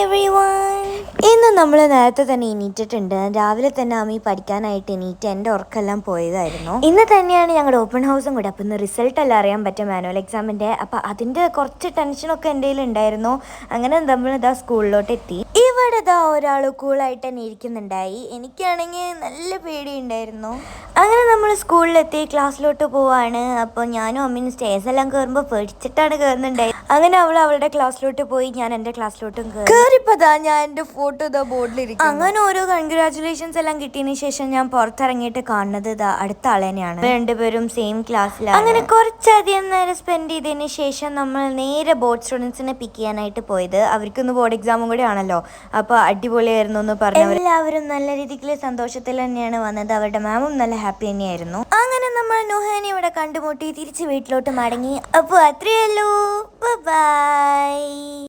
everyone. ഇന്ന് നമ്മൾ നേരത്തെ തന്നെ എണീറ്റിട്ടുണ്ട്. രാവിലെ തന്നെ അമ്മി പഠിക്കാനായിട്ട് എണീറ്റ് എൻ്റെ ഉറക്കെല്ലാം പോയതായിരുന്നു. ഇന്ന് തന്നെയാണ് ഞങ്ങളുടെ ഓപ്പൺ ഹൗസും കൂടെ. അപ്പം ഇന്ന് റിസൾട്ട് എല്ലാം അറിയാൻ പറ്റും മാനുവൽ എക്സാമിൻ്റെ. അപ്പം അതിൻ്റെ കുറച്ച് ടെൻഷനൊക്കെ എൻ്റെ കയ്യിൽ ഉണ്ടായിരുന്നു. അങ്ങനെ നമ്മൾ ഇതാ സ്കൂളിലോട്ട് എത്തി. ഇവിടെ ഇതാ ഒരാൾ കൂളായിട്ട് തന്നെ ഇരിക്കുന്നുണ്ടായി. എനിക്കാണെങ്കിൽ നല്ല പേടിയുണ്ടായിരുന്നു. അങ്ങനെ നമ്മൾ സ്കൂളിലെത്തി ക്ലാസ്സിലോട്ട് പോവാണ്. അപ്പോൾ ഞാനും അമ്മയും സ്റ്റേജ് എല്ലാം കയറുമ്പോൾ പേടിച്ചിട്ടാണ് കയറുന്നുണ്ടായി. അങ്ങനെ അവളുടെ ക്ലാസ്സിലോട്ട് പോയി, ഞാൻ എൻ്റെ ക്ലാസ്സിലോട്ടും കയറിപ്പതാ ഞാൻ എൻ്റെ ഫോട്ടോ ഇതാ ബോർഡിലിരിക്കും. അങ്ങനെ ഓരോ കൺഗ്രാറ്റുലേഷൻസ് എല്ലാം കിട്ടിയതിന് ശേഷം ഞാൻ പുറത്തിറങ്ങിയിട്ട് കാണുന്നത് ഇതാ അടുത്ത ആളെന്നെയാണ്. രണ്ടുപേരും സെയിം ക്ലാസ്സിലാണ്. അങ്ങനെ കുറച്ചധികം നേരം സ്പെൻഡ് ചെയ്തതിന് ശേഷം നമ്മൾ നേരെ ബോർഡ് സ്റ്റുഡൻസിനെ പിക്ക് ചെയ്യാനായിട്ട് പോയത്. അവർക്കൊന്ന് ബോർഡ് എക്സാമും കൂടെ ആണല്ലോ. അപ്പോൾ അടിപൊളിയായിരുന്നു എന്ന് പറഞ്ഞു. എല്ലാവരും നല്ല രീതിക്ക് സന്തോഷത്തിൽ തന്നെയാണ് വന്നത്. അവരുടെ മാമും നല്ല ഹാപ്പി തന്നെയായിരുന്നു. അങ്ങനെ നമ്മൾ നുഹാനെ ഇവിടെ കണ്ടുമുട്ടി തിരിച്ച് വീട്ടിലോട്ട് മടങ്ങി. അപ്പോൾ അത്രയേ ഉള്ളൂ. ബൈ.